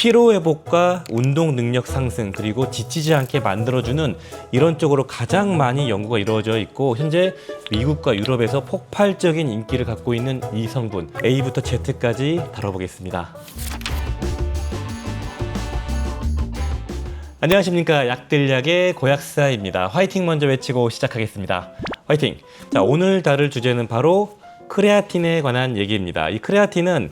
피로 회복과 운동 능력 상승, 그리고 지치지 않게 만들어주는 이런 쪽으로 가장 많이 연구가 이루어져 있고, 현재 미국과 유럽에서 폭발적인 인기를 갖고 있는 이 성분 A부터 Z까지 다뤄보겠습니다. 안녕하십니까, 약들약의 고약사입니다. 화이팅 먼저 외치고 시작하겠습니다. 화이팅! 자, 오늘 다룰 주제는 바로 크레아틴에 관한 얘기입니다. 이 크레아틴은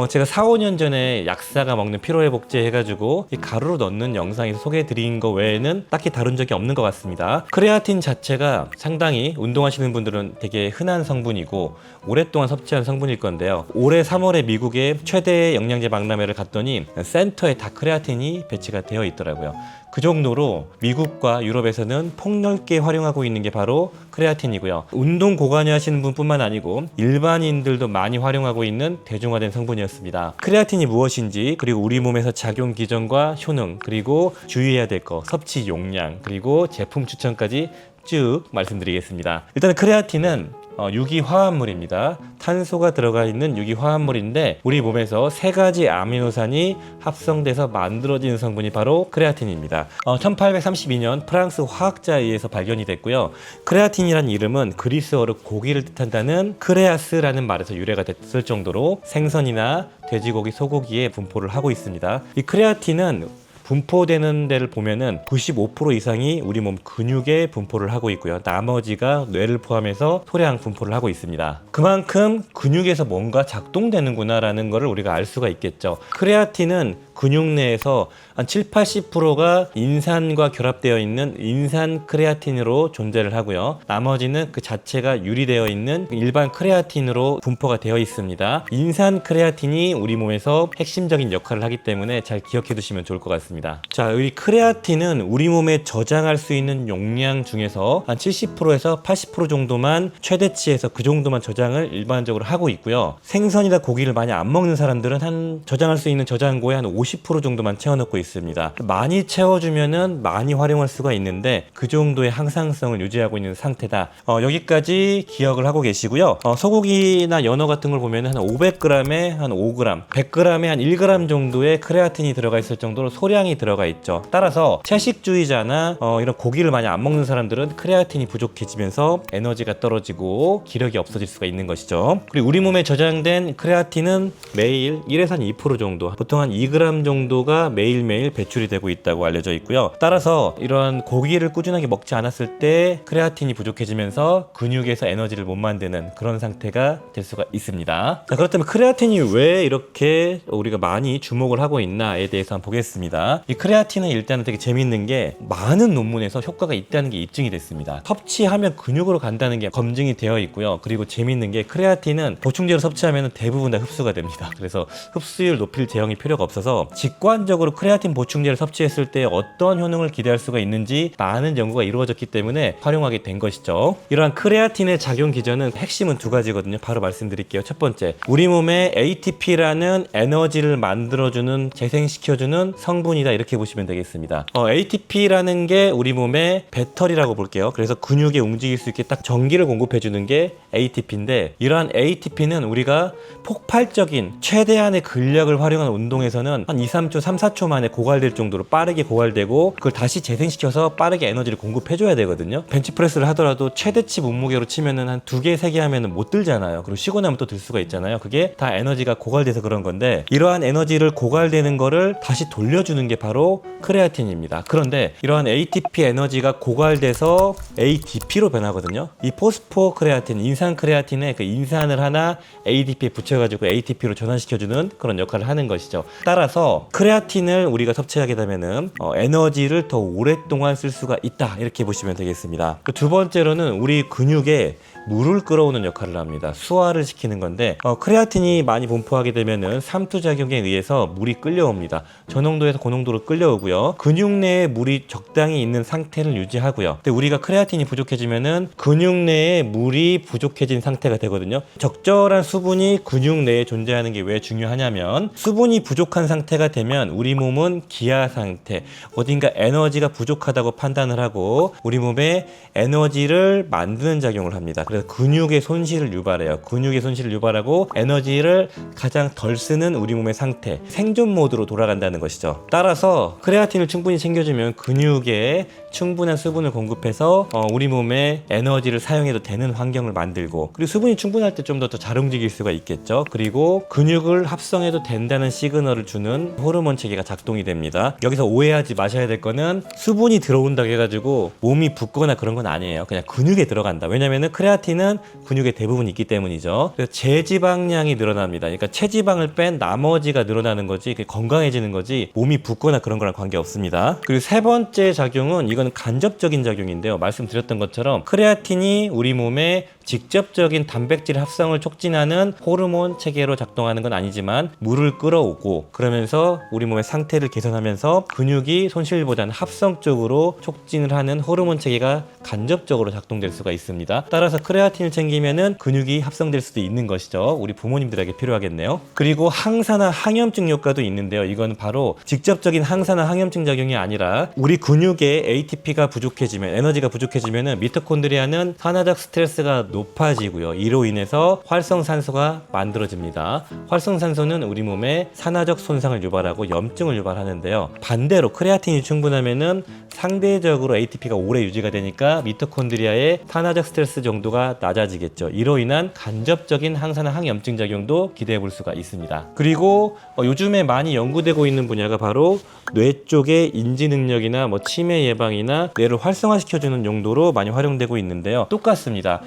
제가 4, 5년 전에 약사가 먹는 피로회복제 해가지고 이 가루로 넣는 영상에서 소개해드린 거 외에는 딱히 다룬 적이 없는 것 같습니다. 크레아틴 자체가 상당히 운동하시는 분들은 되게 흔한 성분이고 오랫동안 섭취한 성분일 건데요. 올해 3월에 미국의 최대 영양제 박람회를 갔더니 센터에 다 크레아틴이 배치가 되어 있더라고요. 그 정도로 미국과 유럽에서는 폭넓게 활용하고 있는 게 바로 크레아틴이고요. 운동 고관여 하시는 분뿐만 아니고 일반인들도 많이 활용하고 있는 대중화된 성분이었습니다. 크레아틴이 무엇인지, 그리고 우리 몸에서 작용 기전과 효능, 그리고 주의해야 될 거, 섭취 용량, 그리고 제품 추천까지 쭉 말씀드리겠습니다. 일단 크레아틴은 유기화합물입니다. 탄소가 들어가 있는 유기화합물인데 우리 몸에서 3가지 아미노산이 합성돼서 만들어지는 성분이 바로 크레아틴입니다. 1832년 프랑스 화학자에 의해서 발견이 됐고요. 크레아틴이라는 이름은 그리스어로 고기를 뜻한다는 크레아스라는 말에서 유래가 됐을 정도로 생선이나 돼지고기, 소고기에 분포를 하고 있습니다. 이 크레아틴은 분포되는 데를 보면은 95% 이상이 우리 몸 근육에 분포를 하고 있고요. 나머지가 뇌를 포함해서 소량 분포를 하고 있습니다. 그만큼 근육에서 뭔가 작동되는구나 라는 것을 우리가 알 수가 있겠죠. 크레아틴은 근육 내에서 한 70-80%가 인산과 결합되어 있는 인산 크레아틴으로 존재를 하고요. 나머지는 그 자체가 유리되어 있는 일반 크레아틴으로 분포가 되어 있습니다. 인산 크레아틴이 우리 몸에서 핵심적인 역할을 하기 때문에 잘 기억해 두시면 좋을 것 같습니다. 자, 이 크레아틴은 우리 몸에 저장할 수 있는 용량 중에서 한 70%에서 80% 정도만 최대치에서 그 정도만 저장을 일반적으로 하고 있고요. 생선이나 고기를 많이 안 먹는 사람들은 한 저장할 수 있는 저장고에 한 50% 정도만 채워넣고 있습니다. 많이 채워주면은 많이 활용할 수가 있는데 그 정도의 항상성을 유지하고 있는 상태다. 여기까지 기억을 하고 계시고요. 소고기나 연어 같은 걸 보면 한 500g에 한 5g, 100g에 한 1g 정도의 크레아틴이 들어가 있을 정도로 소량이 들어가 있죠. 따라서 채식주의자나 이런 고기를 많이 안 먹는 사람들은 크레아틴이 부족해지면서 에너지가 떨어지고 기력이 없어질 수가 있는 것이죠. 그리고 우리 몸에 저장된 크레아틴은 매일 1에서 한 2% 정도, 보통 한 2g 정도가 매일매일 배출이 되고 있다고 알려져 있고요. 따라서 이런 고기를 꾸준하게 먹지 않았을 때 크레아틴이 부족해지면서 근육에서 에너지를 못 만드는 그런 상태가 될 수가 있습니다. 자, 그렇다면 크레아틴이 왜 이렇게 우리가 많이 주목을 하고 있나에 대해서 한번 보겠습니다. 이 크레아틴은 일단은 되게 재밌는 게 많은 논문에서 효과가 있다는 게 입증이 됐습니다. 섭취하면 근육으로 간다는 게 검증이 되어 있고요. 그리고 재밌는 게 크레아틴은 보충제로 섭취하면 대부분 다 흡수가 됩니다. 그래서 흡수율 높일 제형이 필요가 없어서 직관적으로 크레아틴 보충제를 섭취했을 때 어떤 효능을 기대할 수가 있는지 많은 연구가 이루어졌기 때문에 활용하게 된 것이죠. 이러한 크레아틴의 작용 기전은 핵심은 2가지거든요. 바로 말씀드릴게요. 첫 번째, 우리 몸에 ATP라는 에너지를 만들어주는, 재생시켜주는 성분이다, 이렇게 보시면 되겠습니다. ATP라는 게 우리 몸의 배터리라고 볼게요. 그래서 근육에 움직일 수 있게 딱 전기를 공급해주는 게 ATP인데, 이러한 ATP는 우리가 폭발적인 최대한의 근력을 활용한 운동에서는 한 2, 3초, 3, 4초 만에 고갈될 정도로 빠르게 고갈되고 그걸 다시 재생시켜서 빠르게 에너지를 공급해줘야 되거든요. 벤치프레스를 하더라도 최대치 몸무게로 치면은 한 2개, 3개 하면은 못 들잖아요. 그리고 쉬고 나면 또 들 수가 있잖아요. 그게 다 에너지가 고갈돼서 그런 건데, 이러한 에너지를 고갈되는 거를 다시 돌려주는 게 바로 크레아틴입니다. 그런데 이러한 ATP 에너지가 고갈돼서 ADP로 변하거든요. 이 포스포크레아틴, 인산 크레아틴에 그 인산을 하나 ADP에 붙여가지고 ATP로 전환시켜주는 그런 역할을 하는 것이죠. 따라서 크레아틴을 우리가 섭취하게 되면은 에너지를 더 오랫동안 쓸 수가 있다, 이렇게 보시면 되겠습니다. 두 번째로는 우리 근육에 물을 끌어오는 역할을 합니다. 수화를 시키는 건데, 크레아틴이 많이 분포하게 되면은 삼투작용에 의해서 물이 끌려옵니다. 저 농도에서 그 농도로 끌려오고요. 근육 내에 물이 적당히 있는 상태를 유지하고요. 근데 우리가 크레아틴이 부족해지면은 근육 내에 물이 부족해진 상태가 되거든요. 적절한 수분이 근육 내에 존재하는 게 왜 중요하냐면, 수분이 부족한 상태가 되면 우리 몸은 기아 상태, 어딘가 에너지가 부족하다고 판단을 하고 우리 몸에 에너지를 만드는 작용을 합니다. 그래서 근육의 손실을 유발해요. 근육의 손실을 유발하고 에너지를 가장 덜 쓰는 우리 몸의 상태, 생존 모드로 돌아간다는 것이죠. 따라서 크레아틴을 충분히 챙겨주면 근육에 충분한 수분을 공급해서 우리 몸에 에너지를 사용해도 되는 환경을 만들고, 그리고 수분이 충분할 때 좀 더 잘 움직일 수가 있겠죠. 그리고 근육을 합성해도 된다는 시그널을 주는 호르몬 체계가 작동이 됩니다. 여기서 오해하지 마셔야 될 거는 수분이 들어온다고 해가지고 몸이 붓거나 그런 건 아니에요. 그냥 근육에 들어간다. 왜냐면은 크레아틴은 근육에 대부분 있기 때문이죠. 그래서 제지방량이 늘어납니다. 그러니까 체지방을 뺀 나머지가 늘어나는 거지, 건강해지는 거지 몸이 붓거나 그런 거랑 관계 없습니다. 그리고 세 번째 작용은, 이건 간접적인 작용인데요. 말씀드렸던 것처럼 크레아틴이 우리 몸에 직접적인 단백질 합성을 촉진하는 호르몬 체계로 작동하는 건 아니지만 물을 끌어오고, 그러면서 우리 몸의 상태를 개선하면서 근육이 손실보다는 합성 쪽으로 촉진을 하는 호르몬 체계가 간접적으로 작동될 수가 있습니다. 따라서 크레아틴을 챙기면은 근육이 합성될 수도 있는 것이죠. 우리 부모님들에게 필요하겠네요. 그리고 항산화 항염증 효과도 있는데요. 이건 바로 직접적인 항산화 항염증 작용이 아니라 우리 근육에 ATP가 부족해지면, 에너지가 부족해지면은 미토콘드리아는 산화적 스트레스가 높아지고요. 이로 인해서 활성산소가 만들어집니다. 활성산소는 우리 몸에 산화적 손상을 유발하고 염증을 유발하는데요. 반대로 크레아틴이 충분하면은 상대적으로 ATP가 오래 유지가 되니까 미토콘드리아의 산화적 스트레스 정도가 낮아지겠죠. 이로 인한 간접적인 항산화 항염증 작용도 기대해 볼 수가 있습니다. 그리고 요즘에 많이 연구되고 있는 분야가 바로 뇌 쪽의 인지 능력이나 치매 예방이나 뇌를 활성화시켜주는 용도로 많이 활용되고 있는데요. 똑같습니다.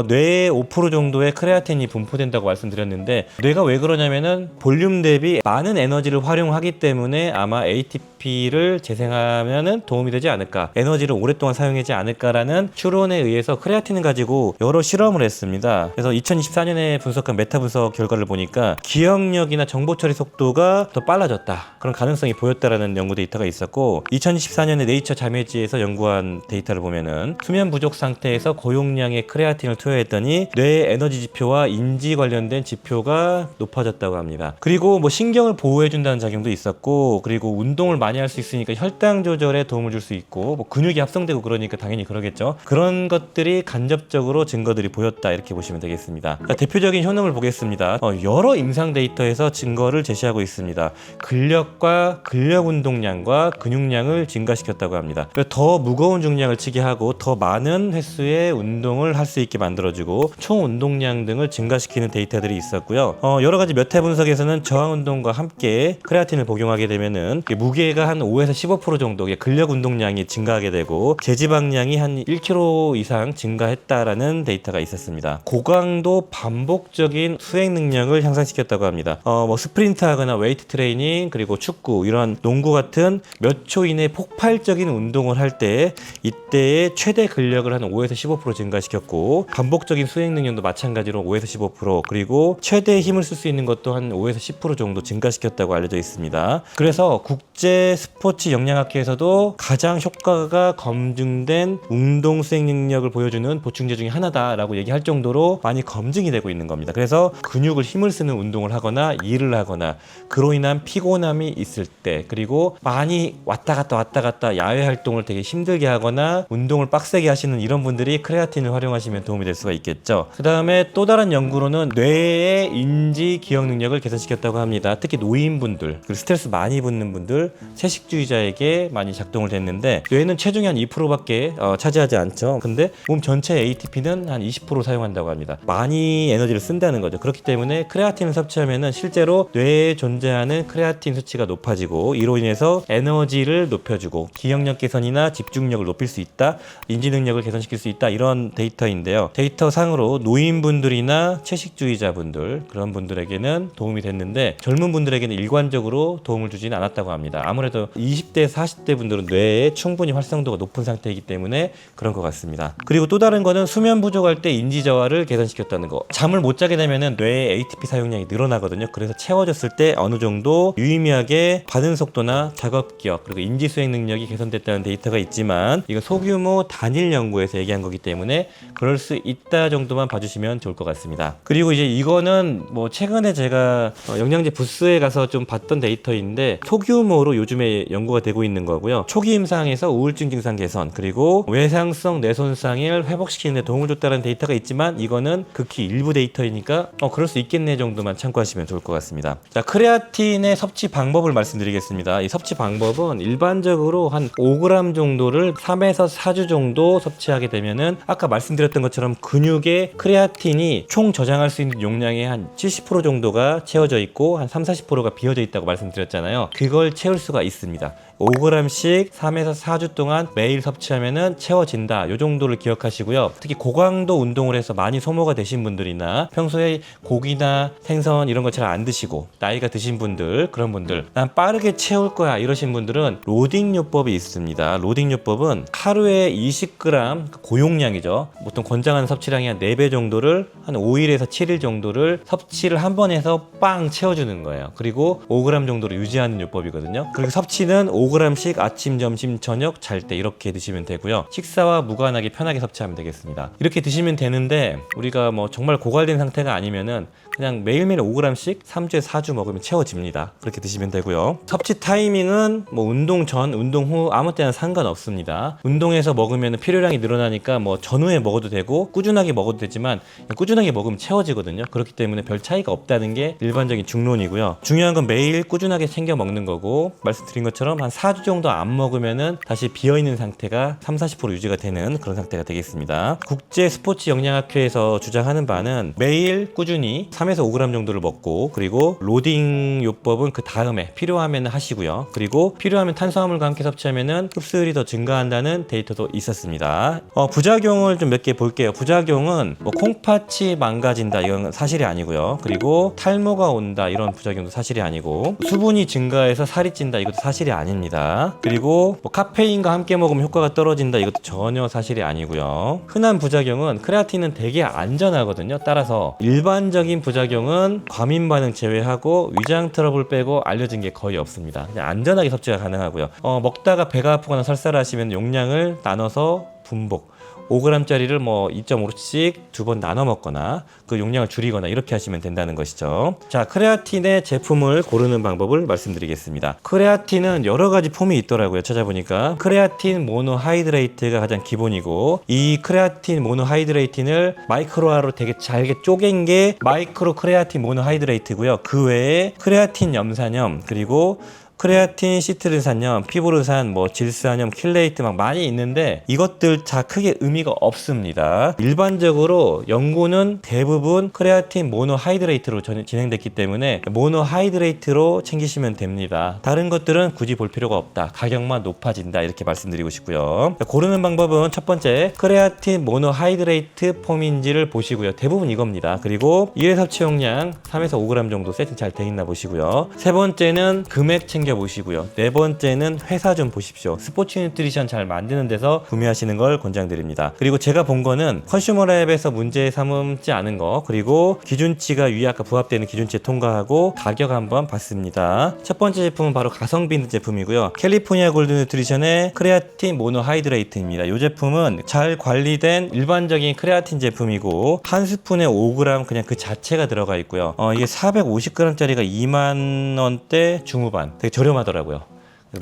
뇌에 5% 정도의 크레아틴이 분포된다고 말씀드렸는데, 뇌가 왜 그러냐면은 볼륨 대비 많은 에너지를 활용하기 때문에 아마 ATP를 재생하면은 도움이 되지 않을까, 에너지를 오랫동안 사용하지 않을까라는 추론에 의해서 크레아틴을 가지고 여러 실험을 했습니다. 그래서 2024년에 분석한 메타 분석 결과를 보니까 기억력이나 정보 처리 속도가 더 빨라졌다, 그런 가능성이 보였다라는 연구 데이터가 있었고, 2024년에 네이처 자매지에서 연구한 데이터를 보면은 수면 부족 상태에서 고용량의 크레아틴을 투여했더니 뇌의 에너지 지표와 인지 관련된 지표가 높아졌다고 합니다. 그리고 신경을 보호해준다는 작용도 있었고, 그리고 운동을 많이 할 수 있으니까 혈당 조절에 도움을 줄 수 있고, 근육이 합성되고 그러니까 당연히 그러겠죠. 그런 것들이 간접적으로 증거들이 보였다, 이렇게 보시면 되겠습니다. 대표적인 효능을 보겠습니다. 여러 임상 데이터에서 증거를 제시하고 있습니다. 근력과 근력 운동량과 근육량을 증가시켰다고 합니다. 더 무거운 중량을 치게 하고 더 많은 횟수의 운동을 할 수 있게 만들어주고 총 운동량 등을 증가시키는 데이터들이 있었고요. 여러 가지 몇 회 분석에서는 저항 운동과 함께 크레아틴을 복용하게 되면은 무게가 한 5에서 15% 정도 근력 운동량이 증가하게 되고 제지방량이 한 1kg 이상 증가했다라는 데이터가 있었습니다. 고강도 반복적인 수행 능력을 향상시켰다고 합니다. 스프린트 하거나 웨이트 트레이닝, 그리고 축구, 이런 농구 같은 몇 초 이내 폭발적인 운동을 할 때 이때의 최대 근력을 한 5에서 15% 증가시켰고, 반복적인 수행 능력도 마찬가지로 5에서 15%, 그리고 최대 힘을 쓸 수 있는 것도 한 5에서 10% 정도 증가시켰다고 알려져 있습니다. 그래서 국제 스포츠 영양학회에서도 가장 효과가 검증된 운동 수행 능력을 보여주는 보충제 중에 하나다라고 얘기할 정도로 많이 검증이 되고 있는 겁니다. 그래서 근육을 힘을 쓰는 운동을 하거나 일을 하거나 그로 인한 피곤함이 있을 때, 그리고 많이 왔다 갔다 야외 활동을 되게 힘들게 하거나 운동을 빡세게 하시는 이런 분들이 크레아틴을 활용하시면 도움이 될 수가 있겠죠. 그 다음에 또 다른 연구로는 뇌의 인지 기억 능력을 개선시켰다고 합니다. 특히 노인분들, 그리고 스트레스 많이 받는 분들, 채식주의자에게 많이 작동을 됐는데, 뇌는 체중이 한 2%밖에 차지하지 않죠. 근데 몸 전체 ATP는 한 20% 사용한다고 합니다. 많이 에너지를 쓴다는 거죠. 그렇기 때문에 크레아틴을 섭취하면은 실제로 뇌에 존재하는 크레아틴 수치가 높아지고, 이로 인해서 에너지를 높여주고 기억력 개선이나 집중력을 높일 수 있다, 인지 능력을 개선시킬 수 있다, 이런 데이터인데요. 데이터 상으로 노인분들이나 채식주의자분들, 그런 분들에게는 도움이 됐는데 젊은 분들에게는 일관적으로 도움을 주지는 않았다고 합니다. 아무래도 20대, 40대 분들은 뇌에 충분히 활성도가 높은 상태이기 때문에 그런 것 같습니다. 그리고 또 다른 거는 수면 부족할 때 인지 저하를 개선시켰다는 거. 잠을 못 자게 되면은 뇌의 ATP 사용량이 늘어나거든요. 그래서 채워졌을 때 어느 정도 유의미하게 반응 속도나 속도나 작업 기억 그리고 인지 수행 능력이 개선됐다는 데이터가 있지만 이거 소규모 단일 연구에서 얘기한 거기 때문에 그럴 수 있다 정도만 봐주시면 좋을 것 같습니다. 그리고 이제 이거는 뭐 최근에 제가 영양제 부스에 가서 좀 봤던 데이터인데 소규모로 요즘에 연구가 되고 있는 거고요. 초기 임상에서 우울증 증상 개선 그리고 외상성 뇌손상을 회복시키는 데 도움을 줬다는 데이터가 있지만 이거는 극히 일부 데이터이니까 그럴 수 있겠네 정도만 참고하시면 좋을 것 같습니다. 자, 크레아틴의 섭취 방법을 말씀드리겠습니다. 이 섭취 방법은 일반적으로 한 5g 정도를 3에서 4주 정도 섭취하게 되면은 아까 말씀드렸던 것처럼 근육에 크레아틴이 총 저장할 수 있는 용량의 한 70% 정도가 채워져 있고 한 30-40%가 비어져 있다고 말씀드렸잖아요. 그걸 채울 수가 있습니다. 5g씩 3에서 4주 동안 매일 섭취하면은 채워진다. 요 정도를 기억하시고요. 특히 고강도 운동을 해서 많이 소모가 되신 분들이나 평소에 고기나 생선 이런 거 잘 안 드시고 나이가 드신 분들, 그런 분들 난 빠르게 채울 거야 이러신 분들은 로딩 요법이 있습니다. 로딩 요법은 하루에 20g 고용량이죠. 보통 권장하는 섭취량이 한 4배 정도를 한 5일에서 7일 정도를 섭취를 한 번 해서 빵 채워주는 거예요. 그리고 5g 정도로 유지하는 요법이거든요. 그리고 섭취는 5g씩 아침, 점심, 저녁, 잘 때 이렇게 드시면 되고요. 식사와 무관하게 편하게 섭취하면 되겠습니다. 이렇게 드시면 되는데 우리가 뭐 정말 고갈된 상태가 아니면은 그냥 매일매일 5g씩 3주에 4주 먹으면 채워집니다. 그렇게 드시면 되고요. 섭취 타이밍은 뭐 운동 전, 운동 후 아무 때나 상관없습니다. 운동해서 먹으면 필요량이 늘어나니까 뭐 전후에 먹어도 되고 꾸준하게 먹어도 되지만 꾸준하게 먹으면 채워지거든요. 그렇기 때문에 별 차이가 없다는 게 일반적인 중론이고요. 중요한 건 매일 꾸준하게 챙겨 먹는 거고 말씀드린 것처럼 한 4주 정도 안 먹으면은 다시 비어있는 상태가 30-40% 유지가 되는 그런 상태가 되겠습니다. 국제 스포츠 영양학회에서 주장하는 바는 매일 꾸준히 3에서 5g 정도를 먹고 그리고 로딩 요법은 그 다음에 필요하면 하시고요. 그리고 필요하면 탄수화물과 함께 섭취하면은 흡수율이 더 증가한다는 데이터도 있었습니다. 부작용을 좀 몇 개 볼게요. 부작용은 뭐 콩팥이 망가진다 이건 사실이 아니고요. 그리고 탈모가 온다 이런 부작용도 사실이 아니고 수분이 증가해서 살이 찐다 이것도 사실이 아닙니다. 그리고 뭐 카페인과 함께 먹으면 효과가 떨어진다 이것도 전혀 사실이 아니고요. 흔한 부작용은 크레아틴은 되게 안전하거든요. 따라서 일반적인 부작용은 과민 반응 제외하고 위장 트러블 빼고 알려진 게 거의 없습니다. 그냥 안전하게 섭취가 가능하고요. 먹다가 배가 아프거나 설사를 하시면 용량을 나눠서 분복 5g짜리를 뭐 2.5씩 두 번 나눠 먹거나 그 용량을 줄이거나 이렇게 하시면 된다는 것이죠. 자, 크레아틴의 제품을 고르는 방법을 말씀드리겠습니다. 크레아틴은 여러 가지 폼이 있더라고요. 찾아보니까 크레아틴 모노하이드레이트가 가장 기본이고 이 크레아틴 모노하이드레이트를 마이크로화로 되게 잘게 쪼갠 게 마이크로 크레아틴 모노하이드레이트고요. 그 외에 크레아틴 염산염 그리고 크레아틴, 시트르산염, 피브르산, 뭐 질산염, 킬레이트 막 많이 있는데 이것들 다 크게 의미가 없습니다. 일반적으로 연구는 대부분 크레아틴 모노하이드레이트로 진행됐기 때문에 모노하이드레이트로 챙기시면 됩니다. 다른 것들은 굳이 볼 필요가 없다. 가격만 높아진다. 이렇게 말씀드리고 싶고요. 고르는 방법은 첫 번째 크레아틴 모노하이드레이트 폼인지를 보시고요. 대부분 이겁니다. 그리고 1회 섭취 용량 3에서 5g 정도 세팅 잘 돼 있나 보시고요. 세 번째는 금액 보시고요. 네 번째는 회사 좀 보십시오. 스포츠 뉴트리션 잘 만드는 데서 구매하시는 걸 권장드립니다. 그리고 제가 본 거는 컨슈머랩에서 문제 삼지 않은 거 그리고 기준치가 위에 아까 부합되는 기준치에 통과하고 가격 한번 봤습니다. 첫 번째 제품은 바로 가성비 제품이고요. 캘리포니아 골드 뉴트리션의 크레아틴 모노하이드레이트입니다. 이 제품은 잘 관리된 일반적인 크레아틴 제품이고 한 스푼에 5g 그냥 그 자체가 들어가 있고요. 이게 450g짜리가 2만 원대 중후반 되게 저렴하더라고요.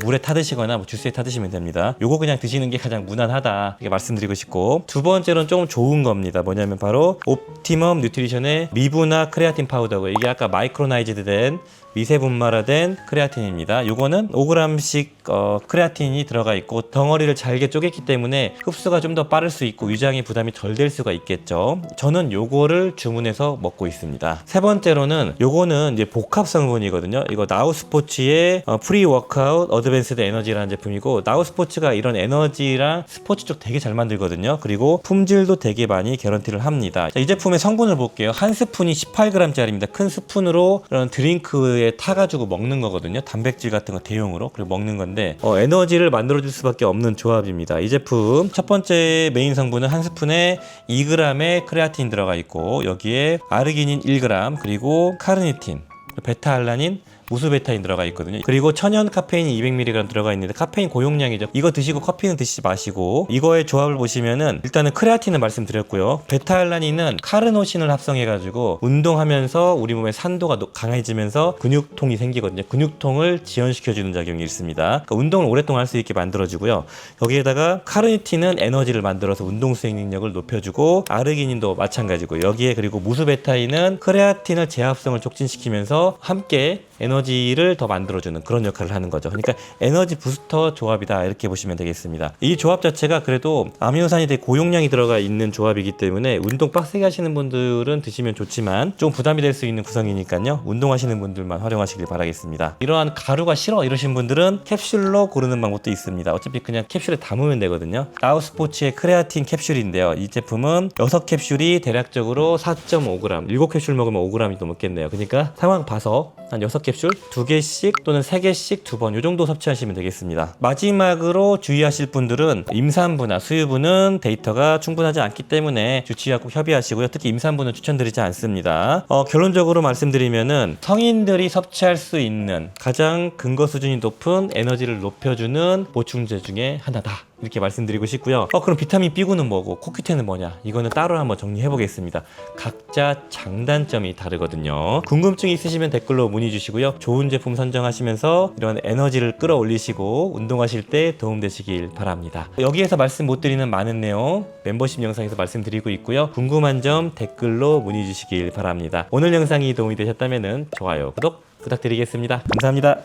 물에 타드시거나 뭐 주스에 타드시면 됩니다. 요거 그냥 드시는 게 가장 무난하다 이렇게 말씀드리고 싶고 두 번째로는 조금 좋은 겁니다. 뭐냐면 바로 옵티멈 뉴트리션의 미브나 크레아틴 파우더고 이게 아까 마이크로나이즈드 된 미세 분말화된 크레아틴입니다. 요거는 5g씩 크레아틴이 들어가 있고 덩어리를 잘게 쪼갰기 때문에 흡수가 좀 더 빠를 수 있고 위장의 부담이 덜 될 수가 있겠죠. 저는 요거를 주문해서 먹고 있습니다. 세 번째로는 요거는 이제 복합 성분이거든요. 이거 나우스포츠의 프리 워크아웃 어드밴스드 에너지라는 제품이고 나우스포츠가 이런 에너지랑 스포츠 쪽 되게 잘 만들거든요. 그리고 품질도 되게 많이 개런티를 합니다. 자, 이 제품의 성분을 볼게요. 한 스푼이 18g짜리입니다. 큰 스푼으로 이런 드링크에 타가지고 먹는 거거든요. 단백질 같은 거 대용으로 그리고 먹는 건데 에너지를 만들어줄 수밖에 없는 조합입니다. 이 제품 첫 번째 메인 성분은 한 스푼에 2g의 크레아틴 들어가 있고 여기에 아르기닌 1g 그리고 카르니틴 베타알라닌 무수베타인 들어가 있거든요. 그리고 천연 카페인이 200mg 들어가 있는데 카페인 고용량이죠. 이거 드시고 커피는 드시지 마시고 이거의 조합을 보시면은 일단은 크레아틴은 말씀드렸고요. 베타알라닌은 카르노신을 합성해가지고 운동하면서 우리 몸의 산도가 강해지면서 근육통이 생기거든요. 근육통을 지연시켜주는 작용이 있습니다. 그러니까 운동을 오랫동안 할 수 있게 만들어주고요. 여기에다가 카르니틴은 에너지를 만들어서 운동 수행 능력을 높여주고 아르기닌도 마찬가지고 여기에 그리고 무수베타인은 크레아틴을 재합성을 촉진시키면서 함께 에너지를 더 만들어주는 그런 역할을 하는 거죠. 그러니까 에너지 부스터 조합이다 이렇게 보시면 되겠습니다. 이 조합 자체가 그래도 아미노산이 되게 고용량이 들어가 있는 조합이기 때문에 운동 빡세게 하시는 분들은 드시면 좋지만 좀 부담이 될 수 있는 구성이니까요. 운동하시는 분들만 활용하시길 바라겠습니다. 이러한 가루가 싫어 이러신 분들은 캡슐로 고르는 방법도 있습니다. 어차피 그냥 캡슐에 담으면 되거든요. 나우스포츠의 크레아틴 캡슐인데요. 이 제품은 6캡슐이 대략적으로 4.5g 7캡슐 먹으면 5g이 넘겠네요. 그러니까 상황 봐서 한 6캡슐 2개씩 또는 3개씩 2번 이 정도 섭취하시면 되겠습니다. 마지막으로 주의하실 분들은 임산부나 수유부는 데이터가 충분하지 않기 때문에 주치의와 꼭 협의하시고요. 특히 임산부는 추천드리지 않습니다. 결론적으로 말씀드리면은 성인들이 섭취할 수 있는 가장 근거 수준이 높은 에너지를 높여주는 보충제 중에 하나다. 이렇게 말씀드리고 싶고요. 그럼 비타민 B9는 뭐고 코큐텐은 뭐냐? 이거는 따로 한번 정리해 보겠습니다. 각자 장단점이 다르거든요. 궁금증이 있으시면 댓글로 문의 주시고요. 좋은 제품 선정하시면서 이런 에너지를 끌어올리시고 운동하실 때 도움되시길 바랍니다. 여기에서 말씀 못 드리는 많은 내용 멤버십 영상에서 말씀드리고 있고요. 궁금한 점 댓글로 문의 주시길 바랍니다. 오늘 영상이 도움이 되셨다면 좋아요, 구독 부탁드리겠습니다. 감사합니다.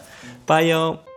빠이요.